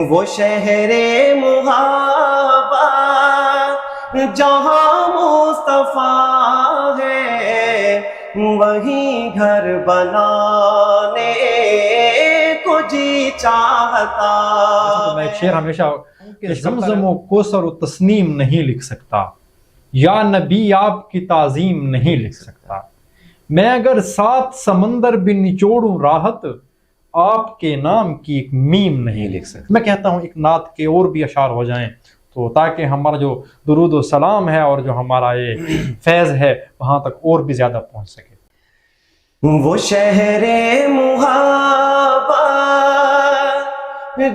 وہ شہر محبت جہاں مصطفیٰ ہے، وہی گھر بنانے کو جی چاہتا تو میں ایک شعر ہمیشہ کہ زمزم و کوثر و تسنیم نہیں لکھ سکتا، یا نبی آپ کی تعظیم نہیں لکھ سکتا، میں اگر 7 سمندر بھی نچوڑوں راحت، آپ کے نام کی ایک میم نہیں لکھ سکتا۔ میں کہتا ہوں ایک نعت کے اور بھی اشعار ہو جائیں تو تاکہ ہمارا جو درود و سلام ہے اور جو ہمارا یہ فیض ہے وہاں تک اور بھی زیادہ پہنچ سکے۔ وہ شہر محبت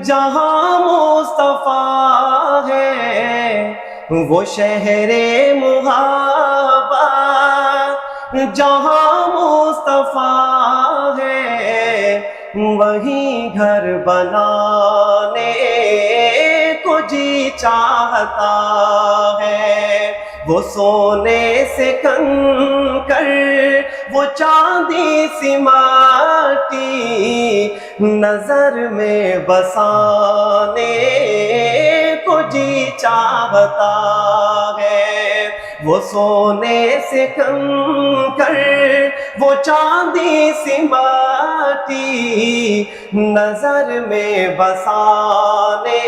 جہاں مصطفیٰ ہے، وہ شہر محبت جہاں مصطفیٰ ہے، وہی گھر بنانے کو جی چاہتا ہے۔ وہ سونے سے کنکر، وہ چاندی سی ماٹی، نظر میں بسانے کو جی چاہتا ہے۔ وہ سونے سے کنکر، وہ چاندی سی ماٹی، نظر میں بسانے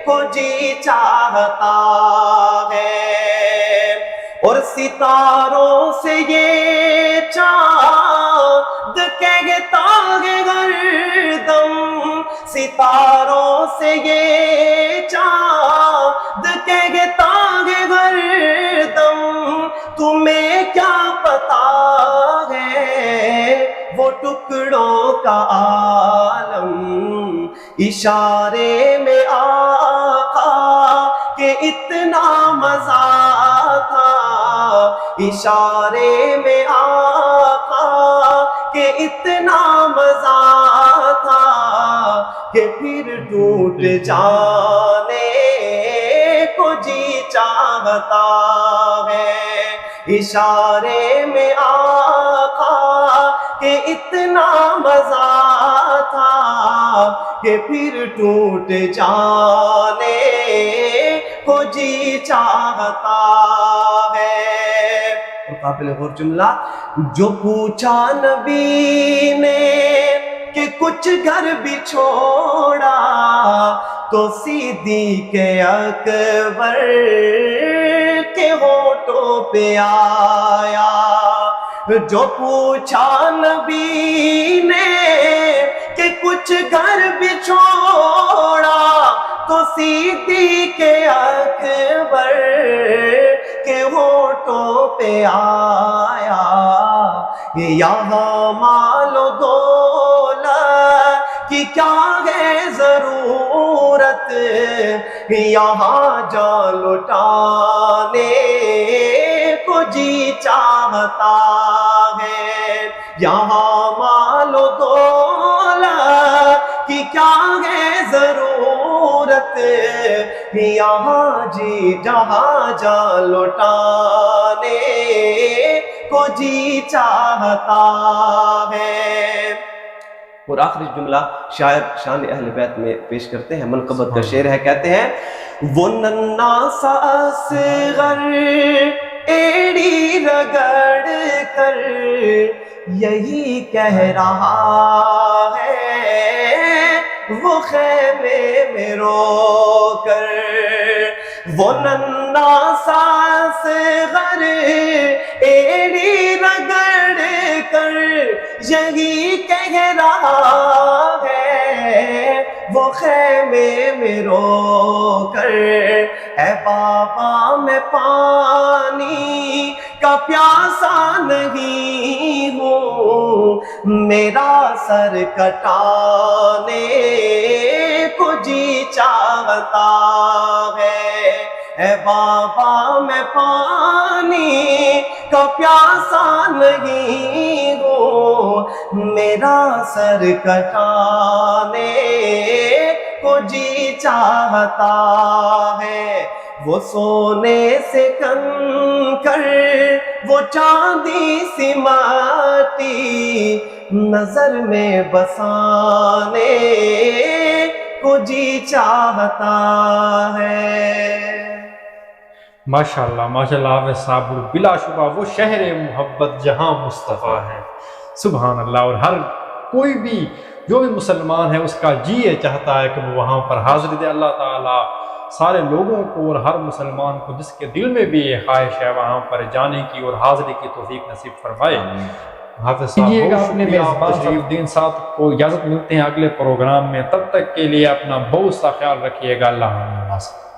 کو جی چاہتا ہے۔ اور ستاروں سے یہ چاند کہتا ہے ہر دم، ستاروں سے یہ چاند کہتا ہے ہر دم، تمہیں کیا پتا ہے وہ ٹکڑوں کا عالم، اشارے میں آقا کہ اتنا مزہ تھا، اشارے میں آقا کہ اتنا مزہ تھا، کہ پھر ٹوٹ جانے کو جی چاہتا ہے۔ اشارے میں آقا کہ اتنا مزہ تھا، کہ پھر ٹوٹ جانے کو جی چاہتا ہے۔ اور قابل غور جملہ، جو پوچھا نبی نے کہ کچھ گھر بھی چھوڑا، تو صدیق اکبر کے ہونٹوں پہ آیا۔ جو پوچھا نبی نے کہ کچھ گھر بھی چھوڑا، تو صدیق اکبر کے ہونٹوں پہ آیا۔ یہاں مال و دولت کی کیا ہے ضرورت، یہاں جان لٹانے کو جی چاہتا ہے۔ یہاں مال و دولت کی کیا ہے ضرورت، یہاں جی جہاں جان لٹانے کو جی چاہتا ہے۔ اور آخری جملہ شاعر شان اہل بیت میں پیش کرتے ہیں، منقبت کا شعر ہے، کہتے ہیں وہ ننھا سا اصغر ایڑی رگڑ کر یہی کہہ رہا ہے، وہ خیمے میں رو کر۔ وہ ننھا سا اصغر ایڑی رگڑ کر یہی کہہ رہا ہے، وہ خیمے میں رو کر۔ اے بابا میں پانی کا پیاسا نہیں ہوں، میرا سر کٹانے کو جی چاہتا ہے۔ اے بابا میں پانی کا پیاسا نہیں ہوں، میرا سر کٹانے کو جی چاہتا ہے۔ وہ سونے سے کنکر، وہ چاندی سی ماٹی، نظر میں بسانے کو جی چاہتا ہے۔ ماشاءاللہ ماشاءاللہ حافظ صاحب، بلا شبہ وہ شہر محبت جہاں مصطفیٰ ہے، سبحان اللہ۔ اور ہر کوئی بھی جو بھی مسلمان ہے اس کا جی یہ چاہتا ہے کہ وہ وہاں پر حاضری دے۔ اللہ تعالیٰ سارے لوگوں کو اور ہر مسلمان کو جس کے دل میں بھی یہ خواہش ہے وہاں پر جانے کی اور حاضری کی توفیق نصیب فرمائے۔ حافظ صاحب بہت اپنے شکریہ، میزبان تشریف الدین صاحب کو اجازت ملتے ہیں اگلے پروگرام میں، تب تک کے لیے اپنا بہت سا خیال رکھیے گا، اللہ حافظ۔